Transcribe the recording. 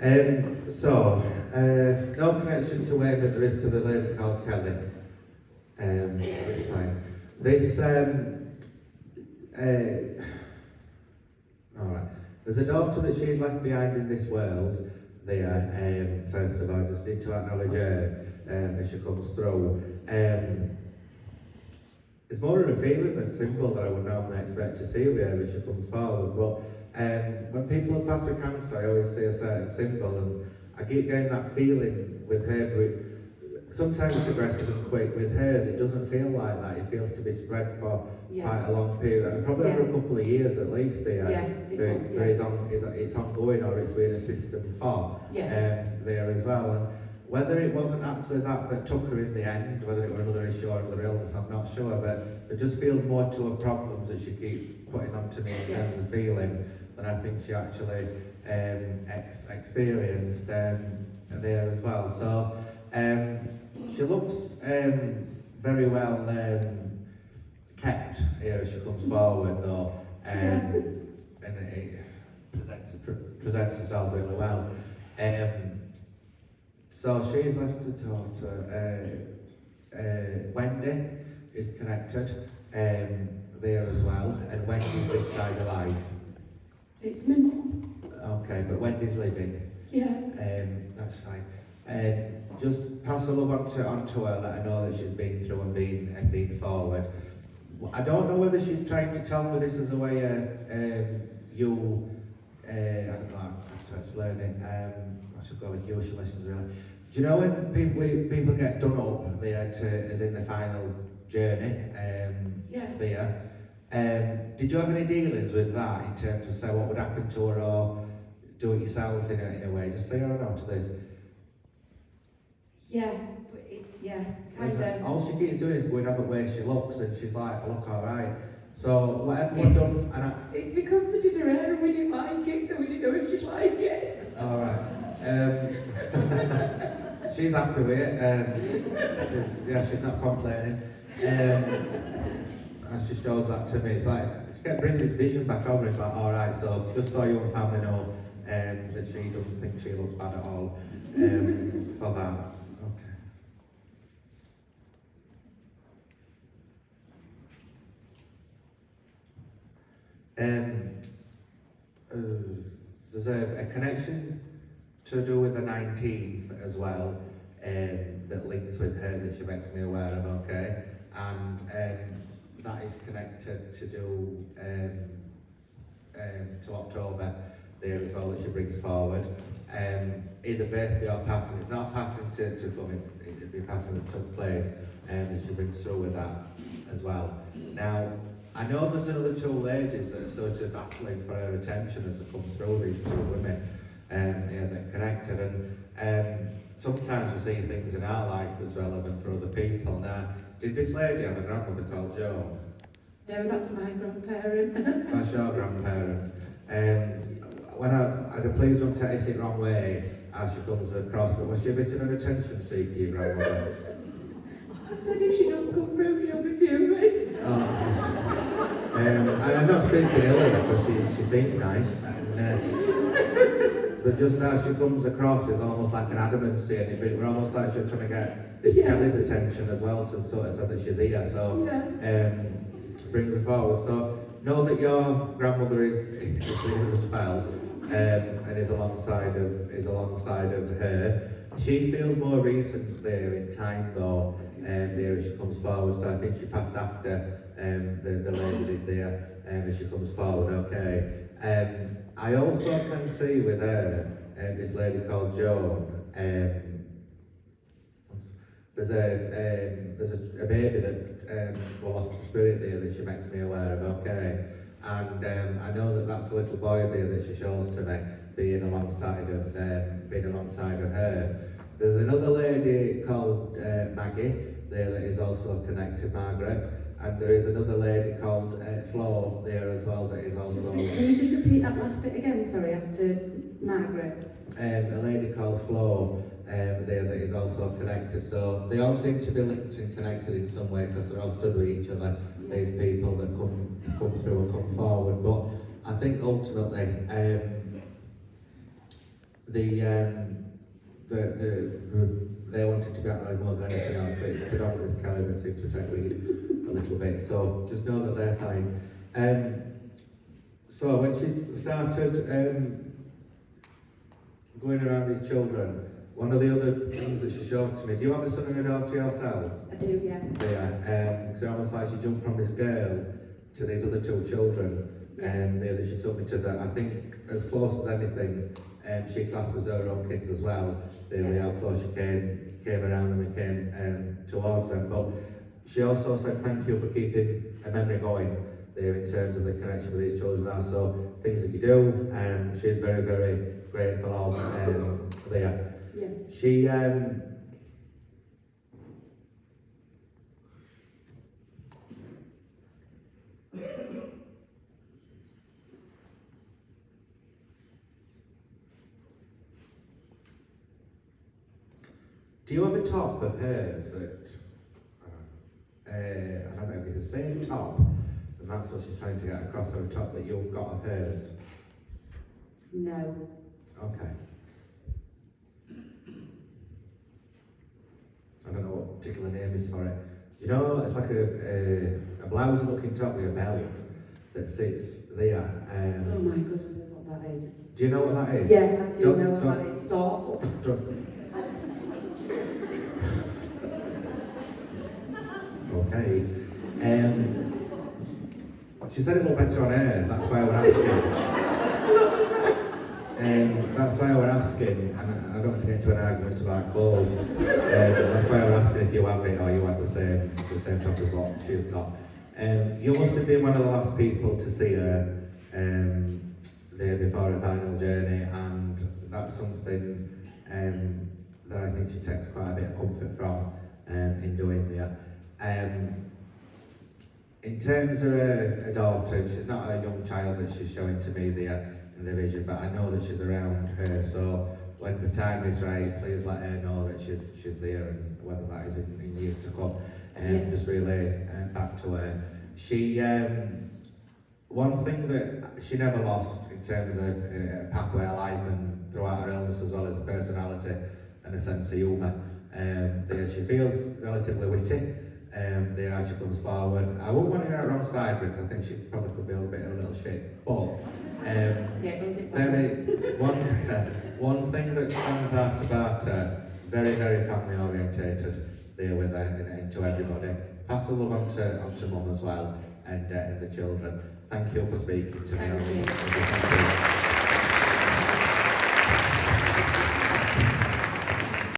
No connection to Wayne that there is to the lady called Kelly. That's fine. This, alright. There's a daughter that she's left behind in this world there, first of all, I just need to acknowledge her as she comes through. It's more of a feeling than symbol that I would normally expect to see with her as she comes forward, but when people have passed with cancer, I always see a certain symbol, and I keep getting that feeling with her. Sometimes it's aggressive and quick. With hers, it doesn't feel like that. It feels to be spread for quite a long period, and probably over a couple of years at least. It's ongoing, or it's been a system for there as well. And whether it wasn't actually that took her in the end, whether it were another issue or another illness, I'm not sure. But it just feels more to her problems that she keeps putting onto me in terms of feeling than I think she actually experienced there as well. So. She looks very well kept here as she comes forward, though, and it presents herself really well. So she's left a daughter. Wendy is connected there as well, and Wendy's this side of life. It's my mum. Okay, but Wendy's living. Yeah. That's fine. Just pass the love onto her, let her know that she's been through and been forward. I don't know whether she's trying to tell me this as a way I don't know, I have to explain it. I should call it cue lessons really. Do you know when people get done up there as in the final journey there? Did you have any dealings with that in terms of say what would happen to her, or do it yourself in a way? Just say, oh no to this. Yeah, kind of. All she keeps doing is going off at where she looks, and she's like, I look alright. So whatever we've done, and it's because they did her hair and we didn't like it, so we didn't know if she'd like it. Alright. She's happy with it. She's not complaining. And she shows that to me. It's like, she kept bringing this vision back over. It's like, alright, so just so you and family know that she doesn't think she looks bad at all for that. There's a connection to do with the 19th as well, that links with her that she makes me aware of, okay? And that is connected to do to October there as well, that she brings forward. Either birthday or passing. It's not passing to come, it'd be passing that took place, that she brings through with that as well. Now, I know there's another two ladies that are sort of battling for her attention as they come through, these two women that connected, and sometimes we see things in our life that's relevant for other people. Now, did this lady have a grandmother called Jo? No, that's my grandparent. That's your grandparent. When please don't take it the wrong way as she comes across, but was she a bit of an attention seeker, your grandmother? I said if she doesn't come through, she'll be fuming. And I'm not speaking ill of her because she seems nice. But just as she comes across, it's almost like an adamancy, and we're almost like she's trying to get this Kelly's attention as well to sort of say that she's here. So brings her forward. So know that your grandmother is leading a spell, and is alongside of her. She feels more recent there in time though, there as she comes forward, so I think she passed after the lady did there as she comes forward, okay. I also can see with her, this lady called Joan, there's a baby that lost to spirit there that she makes me aware of, okay. And I know that that's a little boy there that she shows to me, being alongside of her. There's another lady called Maggie there that is also connected, Margaret, and there is another lady called Flo there as well that is also... Can you just repeat that last bit again, sorry, after Margaret? A lady called Flo there that is also connected, so they all seem to be linked and connected in some way because they're all stood with each other, these people that come through and come forward. But I think ultimately they wanted to be out more than anything else, but it's predominantly this Kelly that seems to take lead a little bit. So just know that they're fine. So when she started going around these children, one of the other things that she showed to me, do you have a son and a daughter yourself? I do, yeah. Yeah, because it's almost like she jumped from this girl to these other two children. She took me to that, I think, as close as anything, she classed as her own kids as well. How close she came around them and came towards them. But she also said thank you for keeping a memory going there in terms of the connection with these children now. So things that you do, she's very, very grateful of there. Yeah. She do you have a top of hers that, I don't know if it's the same top, and that's what she's trying to get across, or a top that you've got of hers? No. Okay. I don't know what particular name is for it. You know, it's like a blouse looking top with a belt that sits there. Oh my God, I don't know what that is. Do you know what that is? Yeah, I do know what that is. It's awful. Okay. She said it looked better on her, that's why we're asking. That's why we're asking, and I don't want to get into an argument about clothes. That's why we're asking if you have it or you have the same top as what she's got. You must have been one of the last people to see her there before her final journey, and that's something that I think she takes quite a bit of comfort from in doing there. In terms of her daughter, she's not a young child that she's showing to me there in the vision, but I know that she's around her, so when the time is right, please let her know that she's there, and whether that is in years to come, just relay back to her. She, one thing that she never lost in terms of a pathway of life and throughout her illness, as well as a personality and a sense of humour. She feels relatively witty. As she comes forward. I wouldn't want to get her wrong side because I think she probably could be a bit of a little shit. But one thing that stands out about her, very, very family orientated there with her and to everybody. Pass the love on to mum as well and the children. Thank you for speaking to me. Thank you.